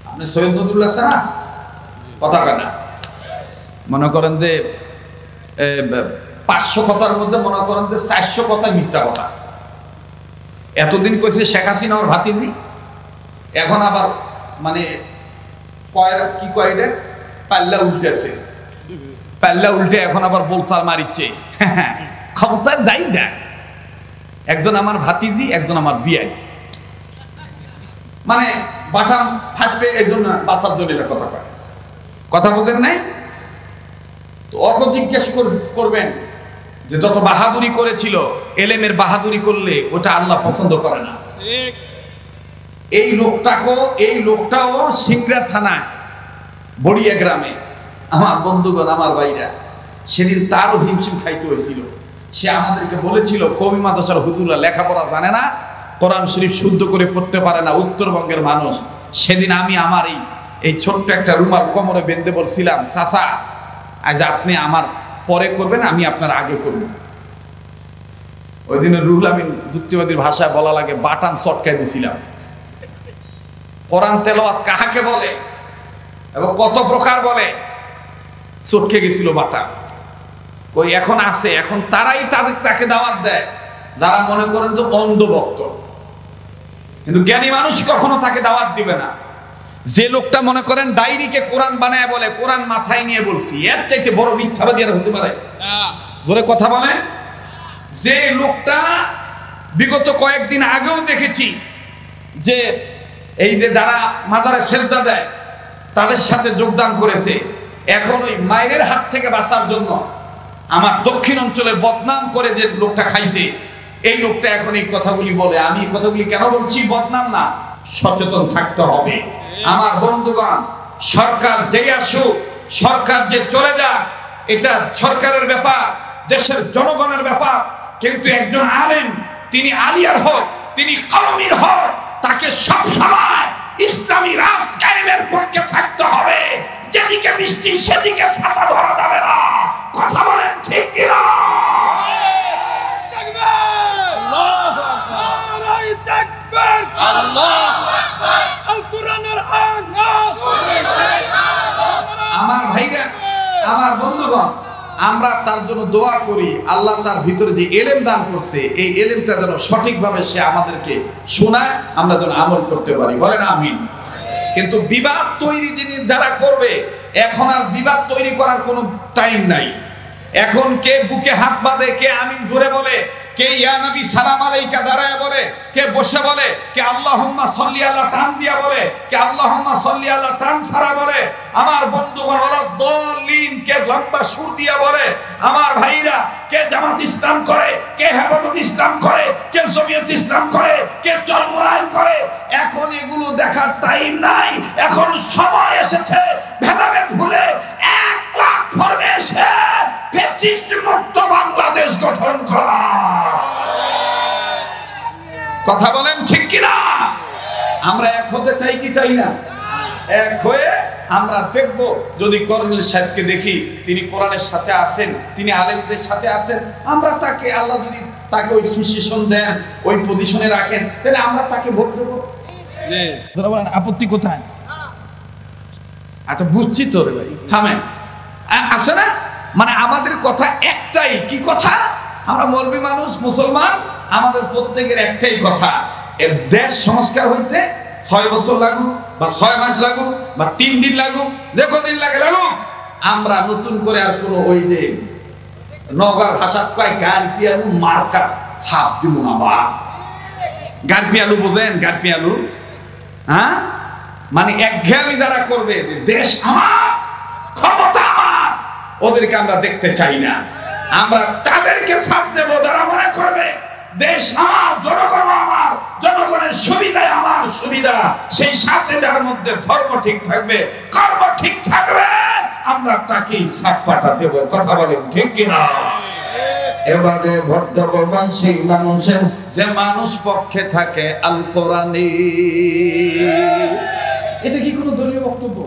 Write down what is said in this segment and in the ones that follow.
আপনি সৈয়দ নজরুল আছে না কথা কানা মনে করেন যে 500 কথার মধ্যে মনে করেন যে 400 কথা মিথ্যা কথা। এতদিন কইছে শেখ হাসিনা ওর ভাতিজি, এখন আবার মানে কি কয় রে পাল্লা উল্টেছে, পাল্লা উল্টে এখন আবার বোলসার মারিচ্ছে। ক্ষমতা যাই দেয়, একজন আমার ভাতিজি একজন আমার বিয়াই, মানে বাটাম ফাটবে এই জন্য বাসার জন্য কথা কয়। কথা বোঝেন নাই তো? অত জিজ্ঞেস করবেন যে যত বাহাদুরি করেছিল, এলেমের বাহাদুরি করলে ওটা আল্লাহ পছন্দ করে না। এই লোকটাও সিংড়া থানায় বড়িয়া গ্রামে আমার বন্ধুগণ, আমার ভাইরা, সেদিন তারও হিমশিম খাইতে হয়েছিল। সে আমাদেরকে বলেছিল কবি মাদ্রাসার হুজুররা লেখাপড়া জানে না, কোরআন শরীফ শুদ্ধ করে পড়তে পারে না, উত্তরবঙ্গের মানুষ। সেদিন আমি আমার এই ছোট্ট একটা রুমাল কোমরে বেঁধে বলছিলাম, চাচা আজ আপনি আমার পরে করবেন, আমি আপনার আগে করব। ওই দিনের রুহুল আমিন যুক্তিবাদীর ভাষায় বলা লাগে বাটাম চটকায় দিছিলাম। কোরআন তেলাওয়াত কাহাকে বলে এবং কত প্রকার বলে, চটকে গেছিল বাটাম। ওই এখন আছে, এখন তারাই তাকে দাওয়াত দেয় যারা মনে করেন যে অন্ধভক্ত, কিন্তু জ্ঞানী মানুষ কখনো তাকে দাওয়াত দিবে না। যে লোকটা মনে করেন ডায়েরিকে কোরআন বানায় বলে কোরআন মাথায় নিয়ে বলছি, এর চাইতে বড় মিথ্যাবাদী আর হতে পারে? জোরে কথা বলে। যে লোকটা বিগত কয়েকদিন আগেও দেখেছি যে এই যে যারা মাজারে সেজদা দেয় তাদের সাথে যোগদান করেছে, এখন ওই মায়ের হাত থেকে বাঁচার জন্য আমার দক্ষিণ অঞ্চলের বদনাম করে যে লোকটা খাইছে, এই লোকটা এখন এই কথাগুলি বলে। আমি এই কথাগুলি কেন বলছি? বদনাম না, সচেতন থাকতে হবে। আমার বন্ধুগণ, সরকার যে আসুক, সরকার যে চলে যাক, এটা সরকারের ব্যাপার, দেশের জনগণের ব্যাপার, কিন্তু একজন আলেম, তিনি আলিয়ার হোক, তিনি কলমির হোক, তাকে সব সময় ইসলামী রাজ কায়েমের পক্ষে থাকতে হবে। যেদিকে বৃষ্টি সেদিকে ছাতা ধরা যাবে না। কথা বলেন ঠিক কিনা? আমার ভাইরা, আমার বন্ধুগণ, আমরা তার জন্য দোয়া করি, আল্লাহ তার ভিতরে যে এলেম দান করছে, এই এলেমটা যেন সঠিকভাবে সে আমাদেরকে শোনায়, আমরা যেন আমল করতে পারি। বলেন আমিন। কিন্তু বিবাদ তৈরি যারা করবে, এখন আর বিবাদ তৈরি করার কোনো টাইম নাই। এখন কে বুকে হাত বাঁধে, কে আমিন জোরে বলে, কে ইয়া নবী সালাম আলাইকা দাঁড়ায় বলে, কে বসে বলে, কে আল্লাহুম্মা সাল্লি আলা টান দিয়া বলে, কে আল্লাহুম্মা সাল্লি আলা টান ছাড়া বলে। আমার বন্ধুগণ, ওয়ালা দলিন কে লম্বা সুর দিয়া বলে। আমার ভাইরা, কে জামাত ইসলাম করে, কে হেফাজত ইসলাম করে, কে জমিয়ত ইসলাম করে, কে চরমরাই করে। এখন এগুলো দেখার টাইম নাই। এখন সময় এসেছে ভেদাভেদ ভুলে 1 লাখ ফর্মে এসে ফ্যাসিস্ট মুক্ত বাংলাদেশ গঠন করা। কথা বলেন ঠিক কিনা? আমরা এক হতে চাই কি চাই না? এক হয়ে আমরা দেখব, যদি কর্নেল সাহেবকে দেখি তিনি কোরআনের সাথে আছেন, তিনি আলেমদের সাথে আছেন, আমরা তাকে, আল্লাহ যদি তাকে ওই সিচুয়েশন দেন, ওই পজিশনে রাখেন, তাহলে আমরা তাকে ভোট দেবো। বলেন আপত্তি কোথায়? আচ্ছা বুঝছি তো রে ভাই, থামেন। আছে না, মানে আমাদের কথা একটাই। কি কথা? আমরা মৌলবি মানুষ, মুসলমান, আমাদের প্রত্যেকের একটাই কথা, এর দেশ সংস্কার হইতে 6 বছর লাগুক বা 6 মাস লাগুক বা 3 দিন লাগুক, যে কদিন লাগে লাগুক, আমরা নতুন করে আর কোনো ওই যে নগর ভাষা কয় গারপিয়ালু মার্কা ছাপ দিব না। বা গারপিয়ালু বোঝেন? গারপিয়ালু, হ্যাঁ, মানে একঘেয়েমি যারা করবে যে দেশ আমার, ক্ষমতা আমার, ওদেরকে আমরা দেখতে চাই না। আমরা তাদেরকে ছাপ দেবো যারা মনে করবে দেশ আমার, জনগণ আমার, জনগণের সুবিধায় আমার সুবিধা। সেই সাথে যার মধ্যে ধর্ম ঠিক থাকবে, কর্ম ঠিক থাকবে, আমরা তাকেই ছাপ পাঠা দেব। কথা বলেন ঠিক কিনা? এবারে ভোট দেব সেই মানুষের যে মানুষ পক্ষে থাকে আল কোরআনে। এটা কি কোনো দলীয় বক্তব্য?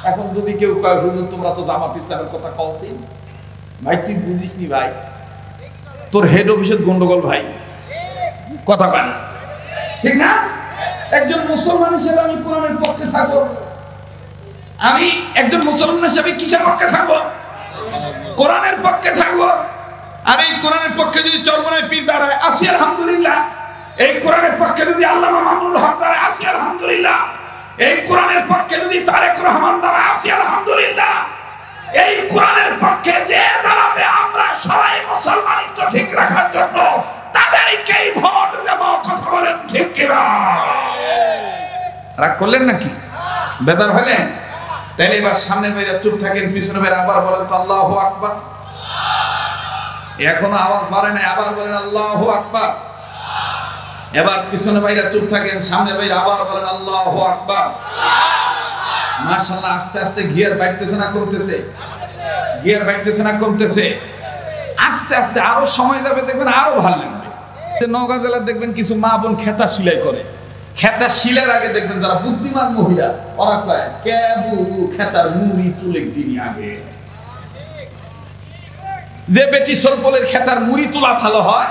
এখন যদি কেউ কয় হুজুর তোমরা তো জামাত ইসলামের কথা কওছি, ভাই তুই বুঝিস নি ভাই, তোর হেড অফিসের গন্ডগোল ভাই, কথা কয় না, ঠিক না? একজন মুসলমান হিসেবে আমি কোরআনের পক্ষে থাকবো। আমি একজন মুসলমান হিসেবে কিসের পক্ষে থাকবো? কোরআনের পক্ষে থাকবো। আর এই কোরআনের পক্ষে যদি চরমনায় পীর দাঁড়ায়, আসি আলহামদুলিল্লাহ। এই কোরআনের পক্ষে যদি আল্লামা মামুনুল হক দাঁড়ায়, আসি আলহামদুলিল্লাহ। এই কোরআনের পক্ষে যদি তারেক রহমান দাঁড়ায়, আসি আলহামদুলিল্লাহ। এই কোরআনের পক্ষে যে দাঁড়াবে, আমরা সবাই মুসলমানিত্ব ঠিক রাখার জন্য তাদেরকেই ভোট দেব। কথা বলেন ঠিক কিনা? রাগ করলেন নাকি? বেদার হলেন? তাহলে এবার সামনের বাইরে চুপ থাকেন, পিছনে বাইরে আবার বলেন তো আল্লাহু আকবার। এখনো আওয়াজ বাড়ে নাই, আবার বলেন আল্লাহু আকবার। এবার পিছনে বাইরে চুপ থাকেন, সামনে বাইরে আবার বলেন আল্লাহু আকবার। মাশাআল্লাহ, আস্তে আস্তে গিয়ার বাড়তেছে না কমতেছে? গিয়ার বাড়তেছে না কমতেছে? আস্তে আস্তে আরো সময় যাবে, দেখবেন আরো ভালো লাগবে। নওগাঁ জেলার দেখবেন কিছু মা বোন খেতা সেলাই করে। খেতা শিলার আগে দেখবেন যারা বুদ্ধিমান মহিলা, ওরা কয় কেবু খেতার মুড়ি তুলে দিনি আগে। যে বেটি সলপলের খেতার মুড়ি তোলা ভালো হয়,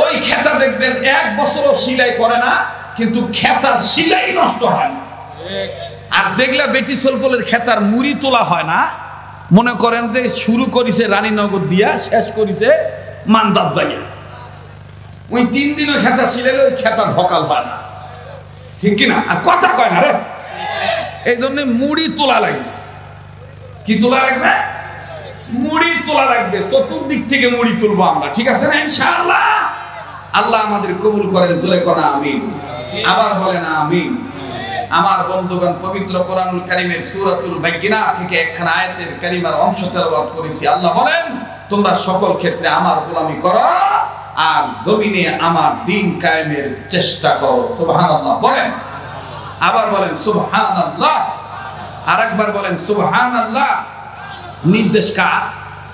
ওই খেতা দেখবেন 1 বছরও সেলাই করে না, কিন্তু খেতার সেলাই নষ্ট হয় না। আর যেগুলা বেটি সলপলের খেতার মুড়ি তোলা হয় না, মনে করেন যে শুরু করেছে রানীনগর দিয়া, শেষ করেছে মান্দার যাইয়া, ওই 3 দিনের খেতা সেলাইলে ওই খেতার ভকাল হয় না, ঠিক কিনা? আর কথা কয় না রে। এই জন্য মুড়ি তোলা লাগবে। কি তোলা লাগবে? মুড়ি তোলা লাগবে। চতুর্দিক থেকে মুড়ি তুলবো আমরা, ঠিক আছে না ইনশাআল্লাহ? আল্লাহ আমাদের কবুল করেন। জোরে কোন আমিন। আবার বলেন আমিন। আমার বন্ধুগণ, পবিত্র কোরআনুল কারীমের সূরাতুল বায়িনা থেকে একখানা আয়াতের কারিমার অংশ তেলাওয়াত করেছি। আল্লাহ বলেন, তোমরা সকল ক্ষেত্রে আমার গোলামি করো আর জমিনে আমার দ্বীন কায়েমের চেষ্টা করো। সুবহানাল্লাহ বলেন। আবার বলেন সুবহানাল্লাহ। আরেকবার বলেন সুবহানাল্লাহ। নির্দেশ কার?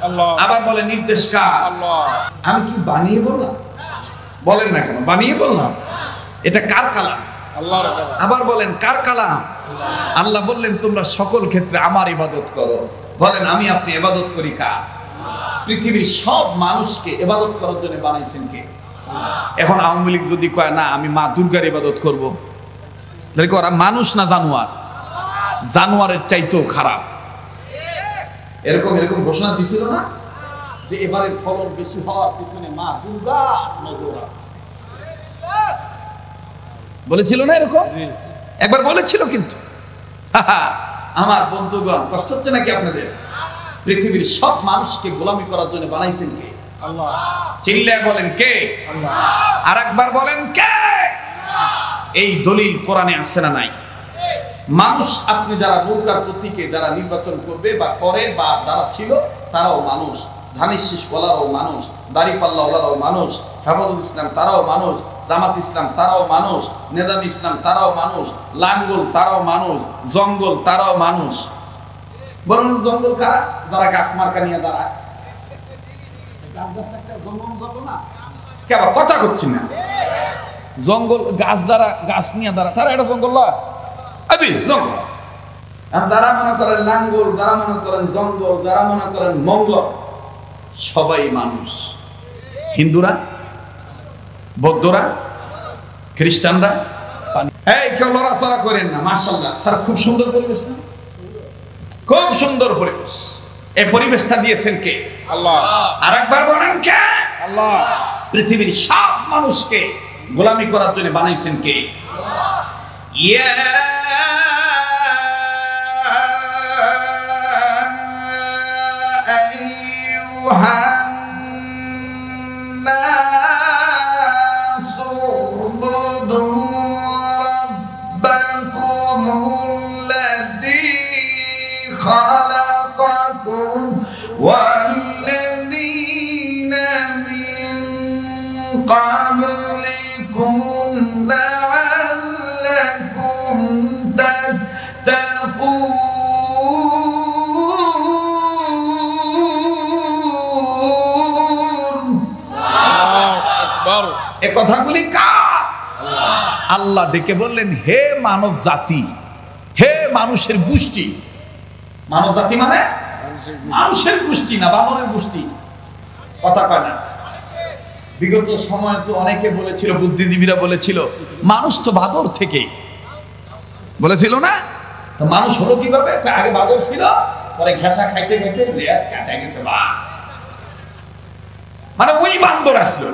আল্লাহ। আবার বলেন নির্দেশ কার? আল্লাহ। আমি কি বানিয়ে বললাম? বলেন না কেন? বানিয়ে বললাম। এটা কার কালাম? আল্লাহর কালাম। আবার বলেন কার কালাম? আল্লাহ বললেন তোমরা সকল ক্ষেত্রে আমার ইবাদত করো। বলেন আমি আপনি ইবাদত করি কার? পৃথিবীর সব মানুষকে ইবাদত করার জন্য বানাইছেন কে? এখন আওয়ামী লীগ যদি কয় না আমি মা দুর্গার ইবাদত করব, তাহলে কি ওরা মানুষ না জানোয়ার? জানোয়ারের চাইতেও খারাপ। এরকম এরকম ঘোষণা দিছিল না যে এবারের ফলন বেশি হওয়ার পিছনে মা দুর্গা নজর আছে? বলেছিল না এরকম? একবার বলেছিল কিন্তু। আমার বন্ধুগণ, কষ্ট হচ্ছে নাকি আপনাদের? পৃথিবীর সব মানুষকে গোলামি করার জন্য বানাইছেন কে? আল্লাহ। চিল্লায় বলেন কে? আল্লাহ। আরেকবার বলেন কে? এই দলিল কোরআনে আছে না নাই? মানুষ, আপনি যারা নৌকার প্রতীকে যারা নির্বাচন করবে বা করে বা যারা ছিল, তারাও মানুষ। ধানের শীষ ওয়ালারাও মানুষ, দাড়িপাল্লা ওয়ালারাও মানুষ, হেফাজত ইসলাম তারাও মানুষ, জামাত ইসলাম তারাও মানুষ, নেজাম ইসলাম তারাও মানুষ, লাঙ্গল তারাও মানুষ, জঙ্গল তারাও মানুষ। বলুন জঙ্গল কারা? যারা গাছ মার্কা নিয়ে দাঁড়ায়। কথা করছি না। জঙ্গল গাছ যারা গাছ নিয়ে দাঁড়ায়, তারা এটা জঙ্গল নয়। জঙ্গল আর যারা মনে করেন লাঙ্গল, যারা মনে করেন জঙ্গল, যারা মনে করেন মঙ্গল, সবাই মানুষ। হিন্দুরা, বৌদ্ধরা, খ্রিস্টানরা। এই কেউ লড়াচড়া করেন না। মাশাআল্লাহ স্যার, খুব সুন্দর পরিবেশ না? খুব সুন্দর পরিবেশ। এই পরিবেশটা দিয়েছেন কে? আল্লাহ। আরেকবার বলেন কে? আল্লাহ। পৃথিবীর সব মানুষকে গোলামি করার জন্য বানাইছেন কে? ইয়া আইয়ুহান নাসু উবুদু রাব্বাকুমুল্লাযী খালাকাকুম ওয়াল্লাযীনা মিন ক্বাবলিকুম লাআল্লাকুম তাত্তাকুন। এ কথাগুলি কার? আল্লাহ ডেকে বললেন, হে মানব জাতি, হে মানুষের গোষ্ঠী। মানব জাতি মানে মানুষের গোষ্ঠী না বানরের গোষ্ঠী। কথা কয় না। বিগত সময় তো অনেকে বলেছিল, বুদ্ধিজীবীরা বলেছিল মানুষ তো বাদর থেকে, বলেছিল না? তো মানুষ হলো কিভাবে? আগে বাদর ছিল, পরে ঘেঁষা খাইতে খাইতে লেজ কাটা গেছে, মানে ওই বান্দর আসলো।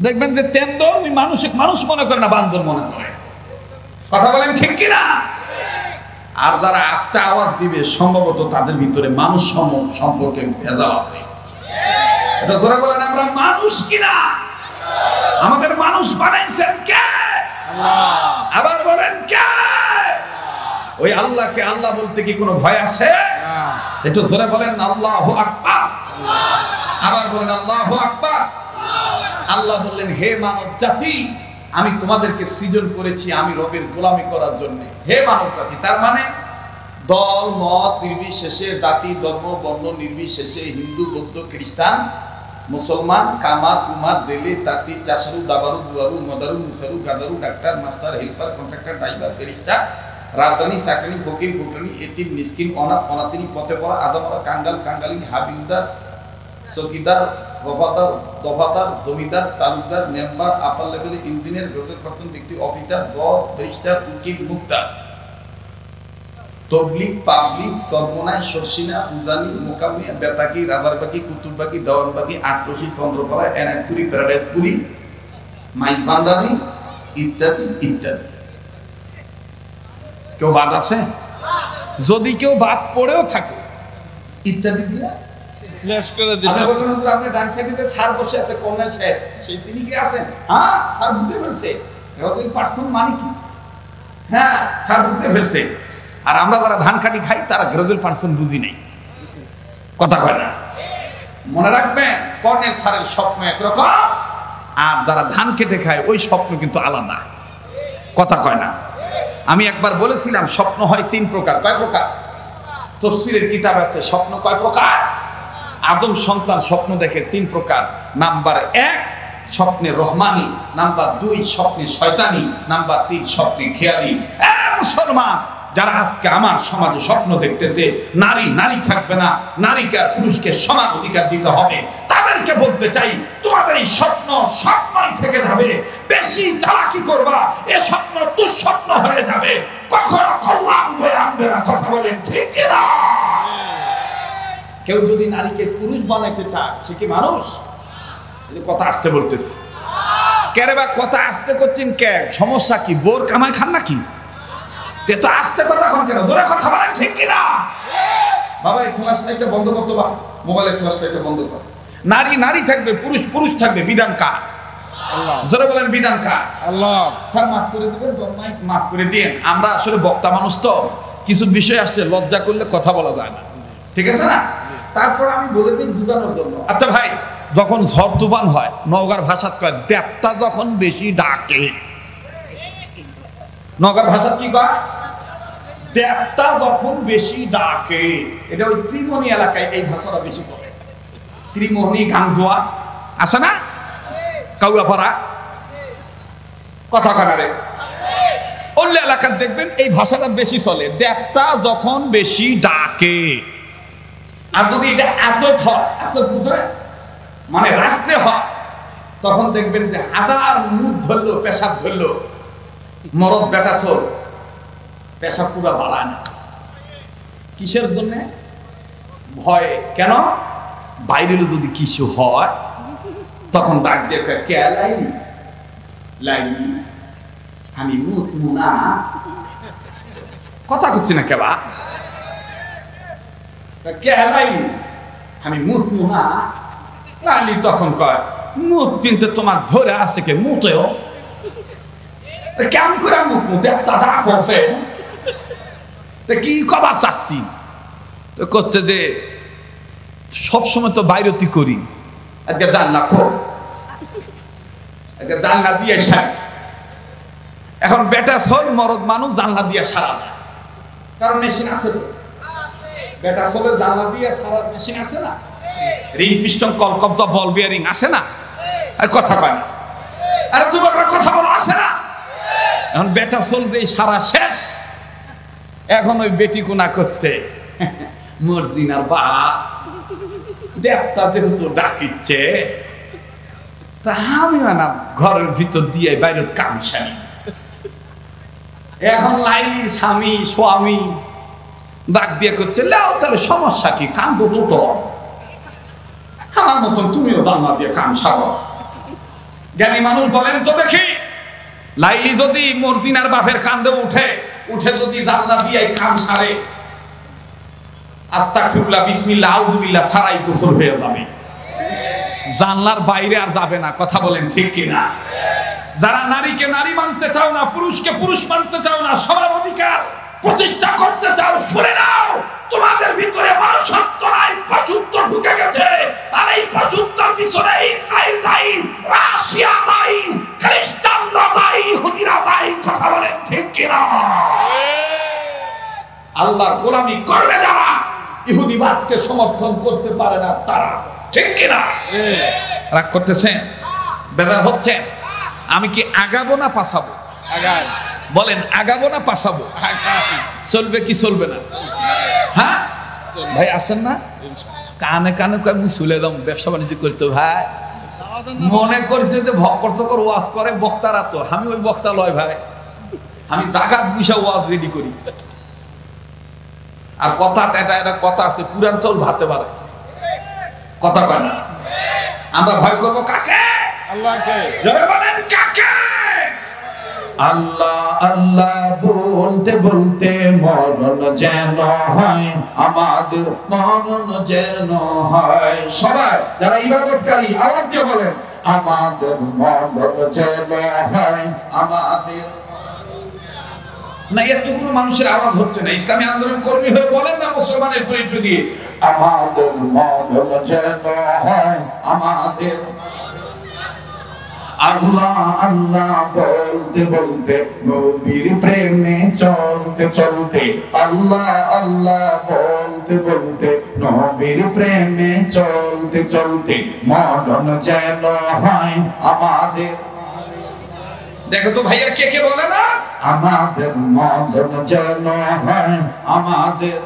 দেখবেন যে তেন্দর ওই মানুষ মনে করে না, বান্দর মনে করে। কথা বলেন ঠিক কিনা? আর যারা আস্তে আওয়াজ দিবে সম্ভবত তাদের ভিতরে মানুষ সম্পর্কে ভেজাল আছে। এটা জোরে বলেন, আমরা মানুষ কিনা? আমাদের মানুষ বানাইছেন কে? আবার বলেন কে? ওই আল্লাহকে আল্লাহ বলতে কি কোনো ভয় আছে? একটু জোরে বলেন আল্লাহু আকবার। আবার বলেন আল্লাহু আকবার। আল্লাহ বললেন, হে মানব জাতি, আমি তোমাদেরকে সৃজন করেছি আমি রবের গোলামি করার জন্য। হে মানব জাতি, তার মানে দল মত নির্বিশেষে, জাতি ধর্ম বর্ণ নির্বিশেষে, হিন্দু বৌদ্ধ খ্রিস্টান মুসলমান, কামার কুমার জেলে তাঁতি চাষারু দাবারু দুয়ারু মদারু মুসারু গাদারু doctor master helper contractor driver ফেরিস্তা রাজধানী চাকরি ফকির ফুকরানি এতিম মিসকিন অনাথ অনাথিনী পথে পড়া আদামরা কাঙ্গাল কাঙ্গালিনী হাবিলদার চকিদার রফাদার দফাদার জমিদার তালুকদার মেম্বার আপার লেভেলের ইঞ্জিনিয়ার গ্রেজুয়েট পার্সন ব্যক্তি অফিসার জজ ব্যারিস্টার উকিল মুক্তার তবলিগ পাবলিক সর্বনাই সরসিনা উজানি মোকামিয়া বেতাকি রাজারবাকি কুতুববাকি দেওয়ানবাকি আটরশি চন্দ্রপাড়া এনায়তপুরি প্যারাডাইসপুরি মাইক ভান্ডারি ইত্যাদি ইত্যাদি। কেউ বাদ আছে? যদি কেউ বাদ পড়েও থাকে ইত্যাদি দিয়া আপনি ডান সাইডে স্যার বসে আছে, কর্নেল সাহেব, সেই তিনি কি আছেন? হ্যাঁ, স্যার বুঝতে ফেলছে পার্সন মানে কি। হ্যাঁ, স্যার বুঝতে ফেলছে। আর আমরা যারা ধান কাটি খাই তারা গ্রাজুয়েট পার্সন বুঝি নাই। কথা কয় না? মনে রাখবেন, কর্নেল স্যারের স্বপ্ন একরকম, আর যারা ধান কেটে খায় ওই স্বপ্ন কিন্তু আলাদা। কথা কয় না? আমি একবার বলেছিলাম স্বপ্ন হয় 3 প্রকার। কয় প্রকার? তাফসীরের কিতাব আছে স্বপ্ন কয় প্রকার। আদম সন্তান স্বপ্ন দেখে 3 প্রকার। নাম্বার 1 স্বপ্নে রহমানি, নাম্বার 2 স্বপ্নে শয়তানি, নাম্বার 3 স্বপ্নে খেয়ালি। মুসলমান যারা আজকে আমার সমাজে স্বপ্ন দেখতেছে নারী নারী থাকবে না, নারীকে আর পুরুষকে সমান অধিকার দিতে হবে, তাদেরকে বলতে চাই তোমাদের এই স্বপ্ন স্বপ্নই থেকে যাবে। বেশি চালাকি করবা, এ স্বপ্ন দুঃস্বপ্ন হয়ে যাবে, কখনো কল্যাণ বয়ে আনবে না। কথা বলেন ঠিক কিনা? কেউ যদি নারীকে পুরুষ বানাইতে চায় সে কি মানুষ? কথা আসতে বলতেছি কেরে বা কথা আসতে করছেন কে? সমস্যা কি? বোর কামাই খান নাকি? তে তো আসতে কথা কোন কেন? জোরে কথা বলেন ঠিক কিনা? বাবা এই ফ্ল্যাশ লাইটটা বন্ধ করতে বা মোবাইলের ফ্ল্যাশ লাইটটা বন্ধ কর। নারী নারী থাকবে, পুরুষ পুরুষ থাকবে, বিধান কার? আল্লাহ। জোরে বলেন বিধান কার? আল্লাহ। স্যার মাফ করে দিবেন, মাইক মাফ করে দিন। আমরা আসলে বক্তা মানুষ তো, কিছু বিষয় আসছে লজ্জা করলে কথা বলা যায় না, ঠিক আছে না? তারপর আমি বলে দিই বুঝানোর জন্য। আচ্ছা ভাই, যখন ঝড় তুফান হয় নওগাঁর ভাষাত কয় দেবতা যখন বেশি ডাকে। নওগাঁর ভাষাত কি কয়? দেবতা যখন বেশি ডাকে। এটা ওই ত্রিমোহনী এলাকায় এই ভাষাটা বেশি চলে। ত্রিমোহনী গাংজোয়া আছে না, কাউয়াপাড়া, কথা কানারে অন্য এলাকার দেখবেন এই ভাষাটা বেশি চলে। দেবতা যখন বেশি ডাকে। আর যদি এটা এত হয়, এত বুঝে মানে রাত্রে হয়, তখন দেখবেন যে হাজার মুখ ধরলো, পেশাব ধরলো, মরদ বেটা চোর পেশাব পুরা বাড়ায় না। কিসের জন্যে? ভয়ে। কেন? বাইরে যদি কিছু হয় তখন ডাক দিয়ে কে লাই লাই আমি মুত মুনা। কথা করছি না কেবা? কে লাই আমি মুত মুনা। লালি তখন কয় মুত পিনতে তোমার ধরে আছে কে মুতেও কেমন করে মুখ মুতে একটা ডাক আছে কি কবার চাচ্ছি তো করছে যে সবসময় তো বাইরতি করি, আজকে জানলা খো, আজকে জানলা দিয়ে সার। এখন বেটা সোল মরদ মানুষ জানলা দিয়ে সারা না, কারণ মেশিন আছে তো। বেটা সোলের জানলা দিয়ে সারার মেশিন আছে না, রিং পিস্টন কল কবজা বল বিয়ারিং আছে না, আর কথা কয় না। আরে যুবকরা কথা বলো, আছে না? এখন বেটা সোল যে সারা শেষ, এখন ওই বেটি কোনা করছে মর্জিনার বা দেবতা যেহেতু ডাকিচ্ছে তা আমি না ঘরের ভিতর দিয়ে বাইরের কাম সারি। এখন লাইলির স্বামী ডাক দিয়ে করছে, লাও তাহলে সমস্যা কি, কান্দো তো আমার মতন তুমিও জানলা দিয়ে কাম সারো। জ্ঞানী মানুষ বলেন তো দেখি, লাইলি যদি মর্জিনার বাপের কান্দে উঠে যদি জানলা দিয়ে কাম সারে, আস্তাগফিরুল্লাহ বিসমিল্লাহ আউযুবিল্লাহ সারাই গোসল হয়ে যাবে, জানলার বাইরে আর যাবে না। কথা বলেন ঠিক কিনা? যারা নারীকে নারী মানতে চাও না, পুরুষকে পুরুষ মানতে চাও না, সবার অধিকার প্রতিষ্ঠা করতে চাও, শুনে নাও, তোমাদের ভিতরে মানুষত্ব নাই, পশুত্ব ঢুকে গেছে। আর এই পশুত্বের পিছনে ইসরায়েল দায়ী, রাশিয়া দায়ী, খ্রিস্টানরা দায়ী, ইহুদিরা দায়ী। কথা বলেন ঠিক কিনা? আল্লাহর গোলামি করবে যারা, ইহুদিবাদকে সমর্থন করতে পারে না তারা। ঠিক কিনা? রাগ করতেছেন? বেদা হচ্ছে। আমি কি আগাবো না পাছাবো? বলেন, আগাবো না পাছাবো? চলবে কি চলবে না? হ্যাঁ ভাই আছেন না? কানে কানে আমি চলে যাও, ব্যবসা বাণিজ্য করতে। ভাই মনে করছে যে ভক্কর চকর ওয়াজ করে বক্তারা, তো আমি ওই বক্তা লয় ভাই, আমি জাগাত বিষয় ওয়াজ রেডি করি। আর কথা এটা কথা আছে, পুরান চাউল ভাতে পারে, কথা কয় না। আমরা ভয় করবো কাকে? আল্লাহকে। জোরে বলেন কাকে? আল্লাহ আল্লাহ বলতে বলতে মরণ যেন হয়, আমাদের মরণ যেন হয়। সবাই যারা ইবাদতকারী আওয়াজ দিয়ে বলেন, আমাদের মরণ যেন হয়, আমাদের। না এতগুলো মানুষের আওয়াজ হচ্ছে না, ইসলামী আন্দোলন কর্মী হয়ে বলেন না মুসলমানের পরিচয় দিয়ে, আমাদের মরণ যেন হয়, আমাদের। আল্লাহ আল্লাহ বলতে বলতে নবীর প্রেমে চলতে চলতে, আল্লাহ আল্লাহ বলতে বলতে নবীর প্রেমে চলতে চলতে মরণ যেন হয় আমাদের। দেখো তো ভাইয়া কে কে বলে না, আমাদের মরণ যেন হয় আমাদের।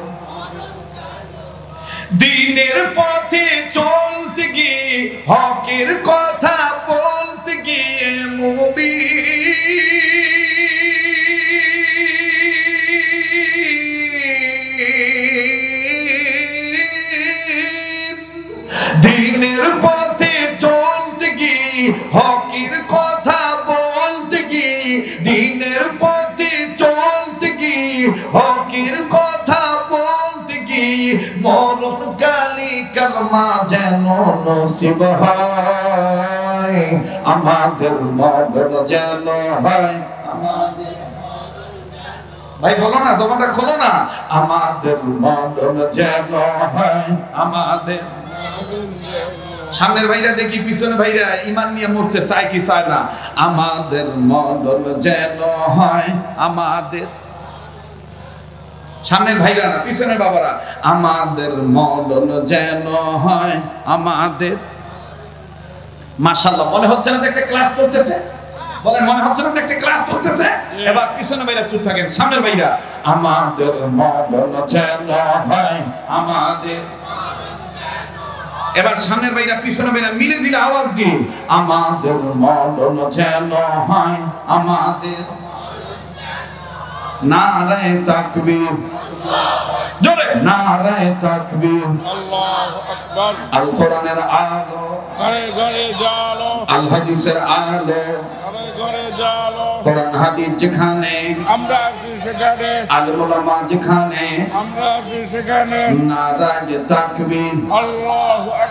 দিনের পথে চলতে গিয়ে, হকের কথা বলতে গিয়ে, দিনের পথে চলতে গিয়ে, হকের কথা বলতে গিয়ে, দিনের পথে চলতে গিয়ে, হকের কথা বলতে গিয়ে, মরণ কালী কালমা যেন নসিব হয়, আমাদের মরণ যেন হয় আমাদের। ভাই বলো না, জবানটা খোলো না, আমাদের মরণ যেন হয় আমাদের। সামনের ভাইরা দেখি, পিছনে ভাইরা ইমান নিয়ে মরতে চায় কি চায় না? আমাদের মরণ যেন হয় আমাদের। সামনের ভাইরা না, পিছনের বাবারা, আমাদের মরণ যেন হয় আমাদের। মাশাআল্লাহ, মনে হচ্ছে না একটা ক্লাস চলতেছে? বলেন, মনে হচ্ছে না একটা ক্লাস চলতেছে? এবার পিছনে ভাইরা চুপ থাকেন, সামনের ভাইরা, আমাদের মরণ যেন হয় আমাদের। এবার সামনের ভাইরা পিছনে ভাইরা মিলে দিলে আওয়াজ দিয়ে, আমাদের মরণ যেন হয় আমাদের। নারায়ে তাকবীর, জোরে নারায়ে তাকবীর, আল্লাহু আকবার। আল কোরআনের আলো ঘরে ঘরে জ্বালো, আল হাদিসের আলো ঘরে ঘরে জ্বালো। কোরআন হাদিস যেখানে আমরা আছি সেখানে, আলেম ওলামা যেখানে আমরা আছি সেখানে, নারায়ে তাকবীর, আল্লাহু আকবার।